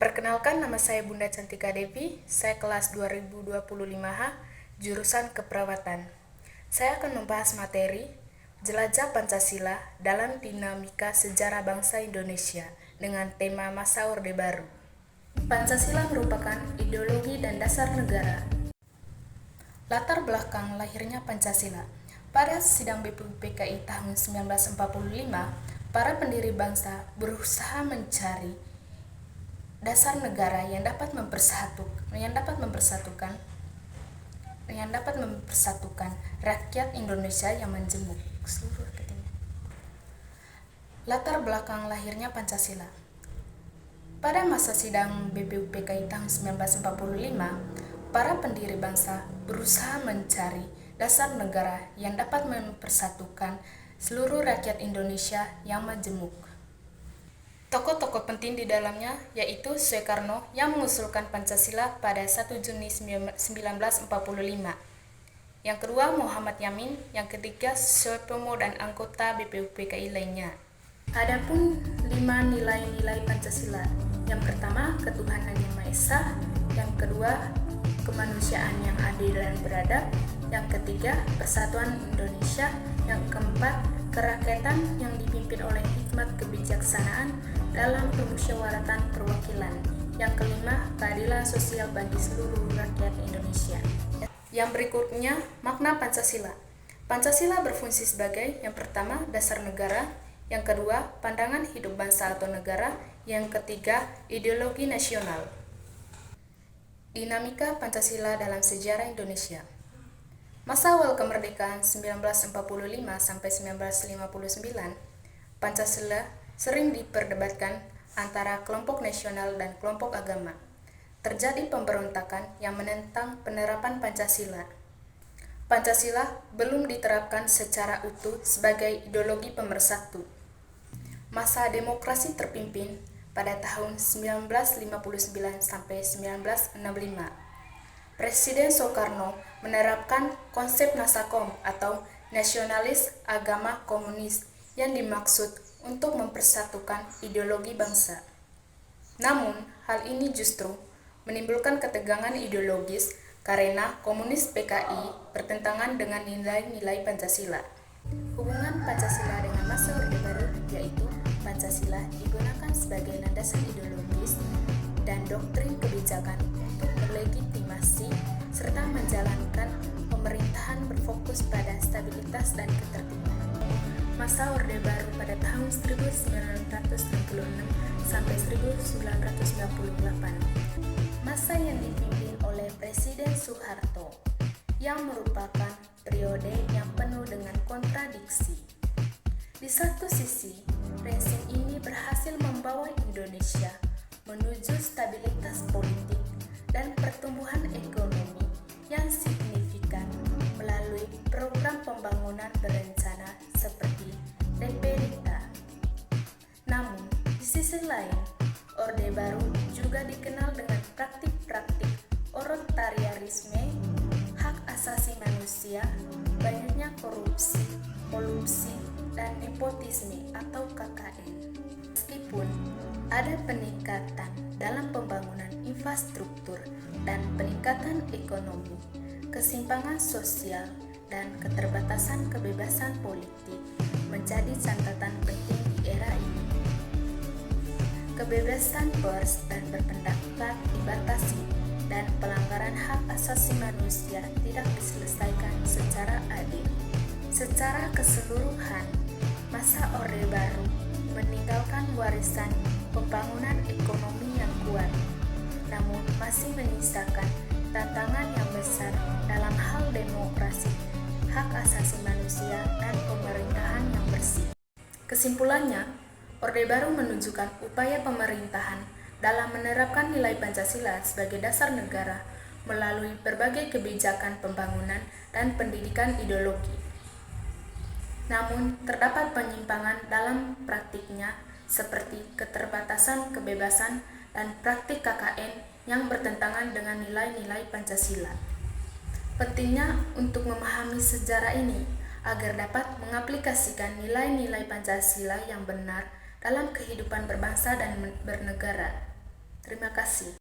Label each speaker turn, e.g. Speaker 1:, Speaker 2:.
Speaker 1: Perkenalkan, nama saya Bunda Cantika Devi, saya kelas 2025H, jurusan Keperawatan. Saya akan membahas materi Jelajah Pancasila dalam Dinamika Sejarah Bangsa Indonesia dengan tema Masa Orde Baru. Pancasila merupakan ideologi dan dasar negara. Latar belakang lahirnya Pancasila. Pada sidang BPUPKI tahun 1945, para pendiri bangsa berusaha mencari dasar negara yang dapat mempersatukan rakyat Indonesia yang menjemuk seluruh ketimpangan. Latar belakang lahirnya Pancasila. Pada masa sidang BPUPKI tahun 1945, para pendiri bangsa berusaha mencari dasar negara yang dapat mempersatukan seluruh rakyat Indonesia yang majemuk. Tokoh-tokoh penting di dalamnya yaitu Soekarno yang mengusulkan Pancasila pada 1 Juni 1945. Yang kedua Muhammad Yamin, yang ketiga Soepomo dan anggota BPUPKI lainnya. Adapun 5 nilai-nilai Pancasila. Yang pertama, ketuhanan yang Maha Esa. Yang kedua, kemanusiaan yang adil dan beradab. Yang ketiga, persatuan Indonesia. Yang keempat, kerakyatan yang dipimpin oleh hikmat kebijaksanaan dalam permusyawaratan perwakilan. Yang kelima, keadilan sosial bagi seluruh rakyat Indonesia. Yang berikutnya, makna Pancasila. Pancasila berfungsi sebagai yang pertama, dasar negara. Yang kedua, pandangan hidup bangsa atau negara. Yang ketiga, ideologi nasional. Dinamika Pancasila dalam sejarah Indonesia. Masa awal kemerdekaan 1945 sampai 1959, Pancasila sering diperdebatkan antara kelompok nasional dan kelompok agama. Terjadi pemberontakan yang menentang penerapan Pancasila. Pancasila belum diterapkan secara utuh sebagai ideologi pemersatu. Masa demokrasi terpimpin pada tahun 1959 sampai 1965. Presiden Soekarno menerapkan konsep Nasakom atau nasionalis agama komunis yang dimaksud untuk mempersatukan ideologi bangsa. Namun, hal ini justru menimbulkan ketegangan ideologis karena komunis PKI bertentangan dengan nilai-nilai Pancasila. Hubungan Pancasila dengan masa Orde Baru yaitu Pancasila digunakan sebagai landasan ideologis dan doktrin kebijakan untuk melegitimasi serta menjalankan pemerintahan berfokus pada stabilitas dan ketertiban. Masa Orde Baru pada tahun 1966 sampai 1998. Masa yang dipimpin oleh Presiden Soeharto yang merupakan periode yang penuh dengan kontradiksi. Di satu sisi, rezim ini berhasil membawa Indonesia menuju stabilitas politik dan pertumbuhan ekonomi yang signifikan melalui program pembangunan berencana seperti DP-RITA. Namun, di sisi lain, Orde Baru juga dikenal dengan praktik-praktik otoritarianisme, hak asasi manusia, banyaknya korupsi, kolusi, dan nepotisme atau KKN. Meskipun ada peningkatan dalam pembangunan infrastruktur dan peningkatan ekonomi, kesimpangan sosial, dan keterbatasan kebebasan politik menjadi catatan penting di era ini. Kebebasan pers dan berpendapat dibatasi, dan pelanggaran hak asasi manusia tidak diselesaikan secara adil. Secara keseluruhan, masa Orde Baru meninggalkan warisan pembangunan ekonomi yang kuat, namun masih menyisakan tantangan yang besar dalam hal demokrasi, hak asasi manusia, dan pemerintahan yang bersih. Kesimpulannya, Orde Baru menunjukkan upaya pemerintahan dalam menerapkan nilai Pancasila sebagai dasar negara melalui berbagai kebijakan pembangunan dan pendidikan ideologi. Namun, terdapat penyimpangan dalam praktiknya seperti keterbatasan kebebasan dan praktik KKN yang bertentangan dengan nilai-nilai Pancasila. Pentingnya untuk memahami sejarah ini agar dapat mengaplikasikan nilai-nilai Pancasila yang benar dalam kehidupan berbangsa dan bernegara. Terima kasih.